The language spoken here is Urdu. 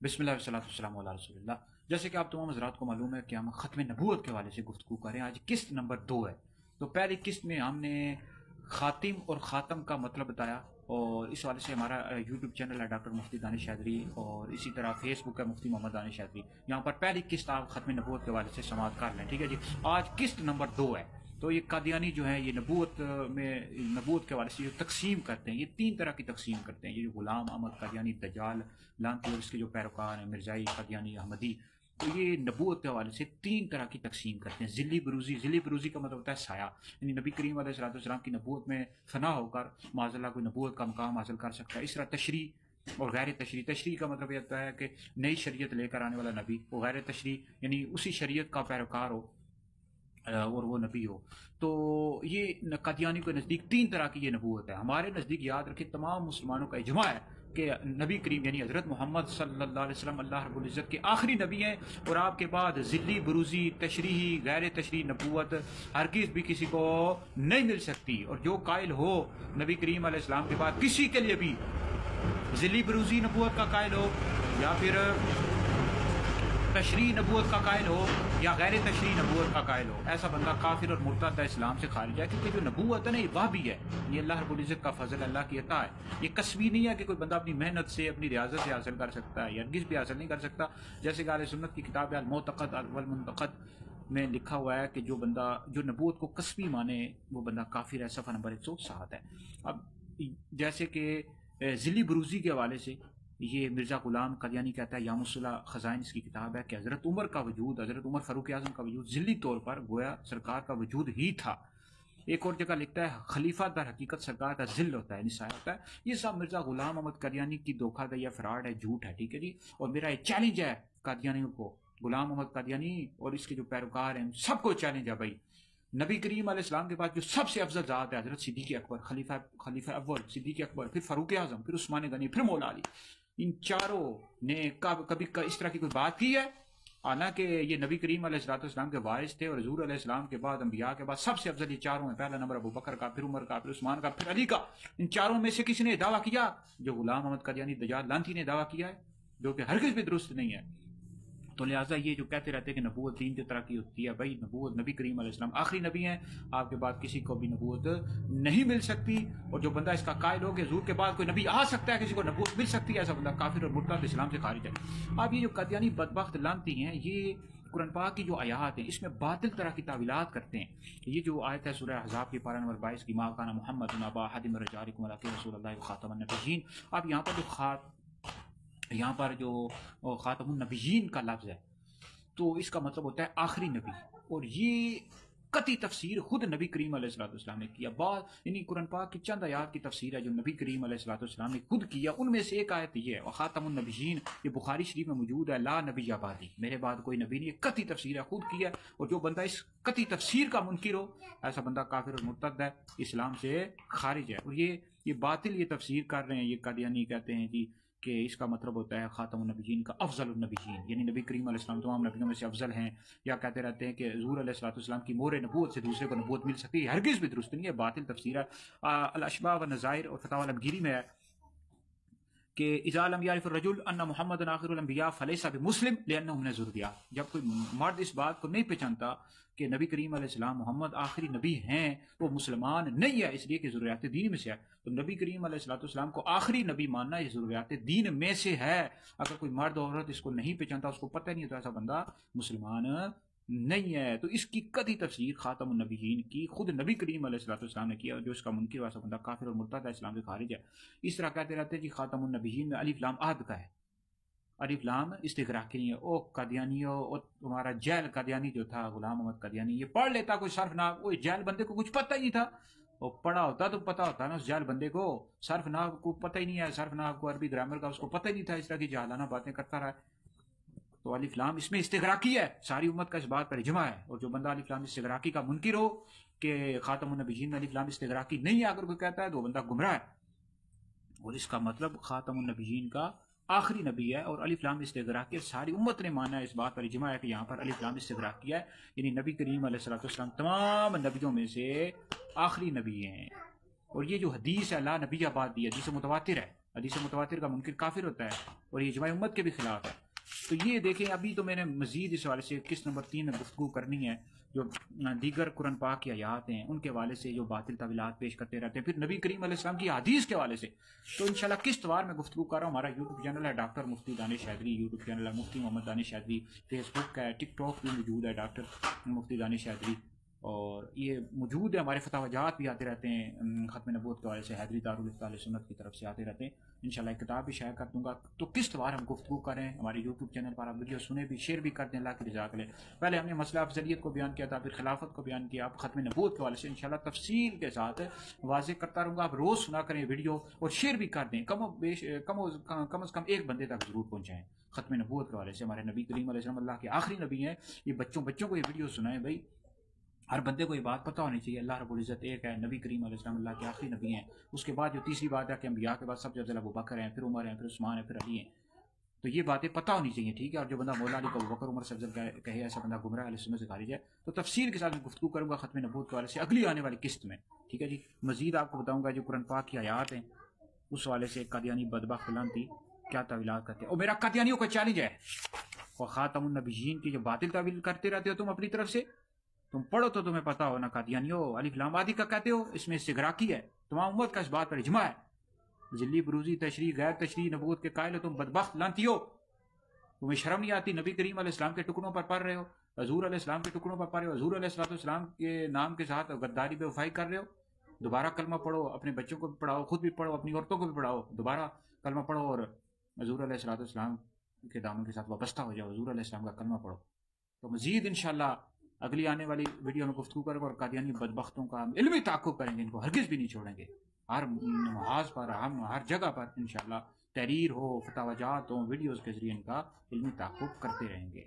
بسم اللہ والصلاۃ والسلام علی رسول اللہ۔ جیسے کہ آپ تمام حضرات کو معلوم ہے کہ ہم ختم نبوت کے حوالے سے گفتگو کریں، آج قسط نمبر 2 ہے۔ تو پہلی قسط میں ہم نے خاتم اور خاتم کا مطلب بتایا، اور اس حوالے سے ہمارا یوٹیوب چینل ہے ڈاکٹر مفتی دانش شیدری، اور اسی طرح فیس بک ہے مفتی محمد دانش شیدری۔ یہاں پر پہلی قسط آپ ختم نبوت کے حوالے سے سماعت کر لیں، ٹھیک ہے جی۔ آج قسط نمبر 2 ہے۔ تو یہ قادیانی جو ہیں یہ نبوت کے حوالے سے جو تقسیم کرتے ہیں، یہ 3 طرح کی تقسیم کرتے ہیں۔ یہ جو غلام احمد قادیانی دجال لانتی اور اس کے جو پیروکار ہیں مرزائی قادیانی احمدی، تو یہ نبوت کے حوالے سے 3 طرح کی تقسیم کرتے ہیں۔ ذلی بروزی کا مطلب ہوتا ہے سایہ، یعنی نبی کریم علیہ السلام کی نبوت میں فنا ہو کر معاذ اللہ کوئی نبوت کا مقام حاصل کر سکتا ہے۔ اس طرح تشریح اور غیر تشریح کا مطلب یہ ہوتا ہے کہ نئی شریعت لے کر آنے والا نبی، اور غیر تشریح یعنی اسی شریعت کا پیروکار ہو اور وہ نبی ہو۔ تو یہ قادیانی کے نزدیک 3 طرح کی یہ نبوت ہے۔ ہمارے نزدیک یاد رکھیں تمام مسلمانوں کا اجماع ہے کہ نبی کریم یعنی حضرت محمد صلی اللہ علیہ وسلم اللہ رب العزت کے آخری نبی ہیں، اور آپ کے بعد ذلی بروزی تشریحی غیر تشریح نبوت ہرگز بھی کسی کو نہیں مل سکتی۔ اور جو قائل ہو نبی کریم علیہ السلام کے بعد کسی کے لیے بھی ذلی بروزی نبوت کا قائل ہو، یا پھر تشریح نبوت کا قائل ہو، یا غیر تشریح نبوت کا قائل ہو، ایسا بندہ کافر اور مرتد ہے، اسلام سے خارج ہے۔ کیونکہ جو نبوت ہے نا یہ وحی ہے، یہ اللہ رب العزت کا فضل، اللہ کی عطا ہے۔ یہ کسبی نہیں ہے کہ کوئی بندہ اپنی محنت سے اپنی ریاضت سے حاصل کر سکتا ہے، یا ہرگز بھی حاصل نہیں کر سکتا۔ جیسے کہ اہل سنت کی کتاب المعتقد والمنتقد میں لکھا ہوا ہے کہ جو بندہ جو نبوت کو کسبی مانے وہ بندہ کافر ہے، صفحہ نمبر 107 ہے۔ اب جیسے کہ ذلی بروزی کے حوالے سے یہ مرزا غلام قادیانی کہتا ہے، یام الصلح خزائن اس کی کتاب ہے، کہ حضرت عمر کا وجود، حضرت عمر فاروق اعظم کا وجود ذلی طور پر گویا سرکار کا وجود ہی تھا۔ ایک اور جگہ لکھتا ہے خلیفہ در حقیقت سرکار کا ذل ہوتا ہے، نسایہ ہوتا ہے۔ یہ سب مرزا غلام احمد قادیانی کی دھوکہ دہی ہے، فراڈ ہے، جھوٹ ہے، ٹھیک ہے جی۔ اور میرا یہ چیلنج ہے قادیانیوں کو، غلام احمد قادیانی اور اس کے جو پیروکار ہیں سب کو چیلنج ہے بھائی، نبی کریم علیہ السلام کے بعد جو سب سے افضل ذات ہے حضرت صدیق اکبر، خلیفہ اول صدیق اکبر، پھر فاروق اعظم، پھر عثمان غنی، پھر مولا علی، ان چاروں نے کبھی اس طرح کی کوئی بات کی ہے؟ حالانکہ یہ نبی کریم علیہ السلام کے وارث تھے، اور حضور علیہ السلام کے بعد انبیاء کے بعد سب سے افضل یہ چاروں ہیں۔ پہلا نمبر ابو بکر کا، پھر عمر کا، پھر عثمان کا، پھر علی کا۔ ان چاروں میں سے کسی نے دعویٰ کیا؟ جو غلام احمد قادیانی دجال لانتی نے دعویٰ کیا ہے، جو کہ ہرگز بھی درست نہیں ہے۔ تو لہٰذا یہ جو کہتے رہتے ہیں کہ نبوت 3 طرح کی ہوتی ہے، بھائی نبوت نبی کریم علیہ السلام آخری نبی ہیں، آپ کے بعد کسی کو بھی نبوت نہیں مل سکتی۔ اور جو بندہ اس کا قائل ہو کہ حضور کے بعد کوئی نبی آ سکتا ہے، کسی کو نبوت مل سکتی ہے، ایسا بندہ کافر اور مرتد اسلام سے خارج ہے۔ اب یہ جو قادیانی بدبخت لانتی ہیں، یہ قرآن پاک کی جو آیات ہیں اس میں باطل طرح کی تعویلات کرتے ہیں۔ یہ جو آیت ہے سورہ احزاب کی پارہ نمبر 22 کی، ما کان محمد ابا احد من رجالکم ولکن رسول اللہ وخاتم النبیین۔ اب یہاں پر جو خاتم النبیین کا لفظ ہے تو اس کا مطلب ہوتا ہے آخری نبی، اور یہ قطعی تفسیر خود نبی کریم علیہ السلام نے کیا۔ یعنی قرآن پاک کی چند آیات کی تفسیر ہے جو نبی کریم علیہ السلام نے خود کیا، ان میں سے ایک آیت یہ ہے خاتم النبیین، یہ بخاری شریف میں موجود ہے، لا نبی بعدی، میرے بعد کوئی نبی نہیں، یہ قطعی تفسیر ہے، خود کیا۔ اور جو بندہ اس قطعی تفسیر کا منکر ہو، ایسا بندہ کافر اور مرتد ہے، اسلام سے خارج ہے۔ اور یہ باطل یہ تفسیر کر رہے ہیں، یہ قادیانی کہتے ہیں جی کہ اس کا مطلب ہوتا ہے خاتم النبیین کا افضل النبیین، یعنی نبی کریم علیہ السلام تمام نبیوں میں سے افضل ہیں، یا کہتے رہتے ہیں کہ حضور علیہ السلام کی مہر نبوت سے دوسرے کو نبوت مل سکتی ہے، ہرگز بھی درست نہیں ہے، باطل تفسیر ہے۔ الاشباح والنظائر اور فتاوی العلمگیری میں ہے کہ اذا لم یعرف الرجل ان محمد آخر الانبیاء فلیس بمسلم لانہ من الذریہ، جب کوئی مرد اس بات کو نہیں پہچانتا کہ نبی کریم علیہ السلام محمد آخری نبی ہیں تو مسلمان نہیں ہے، اس لیے کہ ضروریات دین میں سے ہے۔ تو نبی کریم علیہ السلام کو آخری نبی ماننا یہ ضروریات دین میں سے ہے۔ اگر کوئی مرد عورت اس کو نہیں پہچانتا، اس کو پتہ نہیں تو ایسا بندہ مسلمان نہیں ہے۔ تو اس کی قطعی تفسیر خاتم النبیین کی خود نبی کریم علیہ السلام نے کیا، اور جو اس کا منکر واسا بندہ کافر اور مرتد ہے، اسلام سے خارج ہے۔ اس طرح کہتے رہتے ہیں جی خاتم النبیین میں الف لام عہد کا ہے، الف لام استغراقی نہیں ہے۔ او قادیانیوں، اور تمہارا جیل قادیانی جو تھا غلام احمد قادیانی، یہ پڑھ لیتا کوئی صرف نحو، وہ جیل بندے کو کچھ پتہ ہی نہیں تھا، وہ پڑھا ہوتا تو پتہ ہوتا نا اس جیل بندے کو، صرف نحو کو پتہ ہی نہیں ہے، صرف نحو کو عربی گرامر کا اس کو پتہ ہی نہیں تھا، اس طرح کی جہالانہ باتیں کرتا رہا ہے۔ تو الف لام اس میں استغراقی ہے، ساری امت کا اس بات پر اجماع ہے۔ اور جو بندہ الف لام استغراقی کا منکر ہو کہ خاتم النبیین میں الف لام استغراقی نہیں ہے اگر کوئی کہتا ہے تو وہ بندہ گمراہ ہے، اور اس کا مطلب خاتم النبیین کا آخری نبی ہے۔ اور الف لام استغراقی ساری امت نے مانا ہے، اس بات پر اجماع ہے کہ یہاں پر الف لام استغراقی ہے، یعنی نبی کریم علیہ السلام تمام نبیوں میں سے آخری نبی ہیں۔ اور یہ جو حدیث ہے لا نبی بعدی، حدیث متواتر ہے، حدیث متواتر کا منکر کافر ہوتا ہے اور یہ اجماع امت کے بھی خلاف ہے. تو یہ دیکھیں ابھی تو میں نے مزید اس حوالے سے قسط نمبر 3 میں گفتگو کرنی ہے جو دیگر قرآن پاک کی آیات ہیں ان کے حوالے سے جو باطل تعویلات پیش کرتے رہتے ہیں, پھر نبی کریم علیہ السلام کی حدیث کے حوالے سے. تو انشاءاللہ قسط وار میں گفتگو کر رہا ہوں. ہمارا یوٹیوب چینل ہے ڈاکٹر مفتی دانش حیدری, یوٹیوب چینل ہے مفتی محمد دانش حیدری, فیس بک ہے, ٹک ٹاک بھی موجود ہے ڈاکٹر مفتی دانش حیدری, اور یہ موجود ہے. ہمارے فتاوی جات بھی آتے رہتے ہیں ختم نبوت کے حوالے سے, حیدری دارالفتاء سنت کی طرف سے آتے رہتے ہیں. انشاءاللہ ایک کتاب بھی شائع کر دوں گا. تو قسط وار ہم گفتگو کریں, ہمارے یوٹیوب چینل پر آپ ویڈیو سنیں بھی, شیئر بھی کر دیں, اللہ کی رضا کے لیے. پہلے ہم نے مسئلہ افضلیت کو بیان کیا تھا, پھر خلافت کو بیان کیا, اب ختم نبوت کے حوالے سے انشاءاللہ تفصیل کے ساتھ واضح کرتا رہوں گا. آپ روز سنا کریں ویڈیو اور شیئر بھی کر دیں, کم از کم ایک بندے تک ضرور پہنچائیں ختم نبوت کے حوالے سے. ہمارے نبی کریم علیہ السلام اللہ کے آخری نبی ہیں, یہ بچوں کو یہ ویڈیو سنائیں بھائی. ہر بندے کو یہ بات پتہ ہونی چاہیے اللہ رب العزت ایک ہے, نبی کریم علیہ السلام اللہ کے آخری نبی ہیں. اس کے بعد جو تیسری بات ہے کہ انبیاء کے بعد سب سے افضل ابو بکر ہیں, پھر عمر ہیں, پھر عثمان ہیں, پھر علی ہیں. تو یہ باتیں پتہ ہونی چاہیے, ٹھیک ہے. اور جو بندہ مولا علی کو ابو بکر عمر سے افضل کہے, ایسا بندہ گمراہ اہل سنت سے خارج ہے. تو تفسیر کے ساتھ میں گفتگو کروں گا ختم نبوت کے حوالے سے اگلی آنے والی قسط میں, ٹھیک ہے جی. مزید آپ کو بتاؤں گا جو قرآن پاک کی آیات ہیں اس حوالے سے قادیانی بدبخت فلانتی کیا تعویلات کرتے ہیں. اور میرا قادیانیوں کا چیلنج ہے, اور خاتم النبیین کی جو باطل تعویل کرتے رہتے ہو تم اپنی طرف سے, تم پڑھو تو تمہیں پتا ہو نا. قادیانیوں الف لام آدی کا کہتے ہو, اس میں استغراقی ہے. تمام امت کا اس بات پر اجماع ہے. ذلی بروزی تشریح غیر تشریح نبوت کے قائل ہو تم, بدبخت لانتی ہو. تمہیں شرم نہیں آتی, نبی کریم علیہ السلام کے ٹکڑوں پر پڑھ رہے ہو, حضور علیہ السلام کے ٹکڑوں پر پڑھ رہے ہو, حضور علیہ السلام کے نام کے ساتھ غداری بے وفائی کر رہے ہو. دوبارہ کلمہ پڑھو, اپنے بچوں کو بھی پڑھاؤ, خود بھی پڑھو, اپنی عورتوں کو بھی پڑھاؤ, دوبارہ کلمہ پڑھو اور حضور علیہ السلام کے دامن کے ساتھ وابستہ ہو جاؤ, حضور علیہ السلام کا کلمہ پڑھو. تو مزید انشاءاللہ اگلی آنے والی ویڈیو میں گفتگو کریں گے, اور قادیانی بدبختوں کا ہم علمی تعاقب کریں گے, ان کو ہرگز بھی نہیں چھوڑیں گے. ہر محاذ پر, ہم ہر جگہ پر انشاءاللہ تحریر ہو, فتاوی جات ہوں, ویڈیوز کے ذریعے ان کا علمی تعاقب کرتے رہیں گے.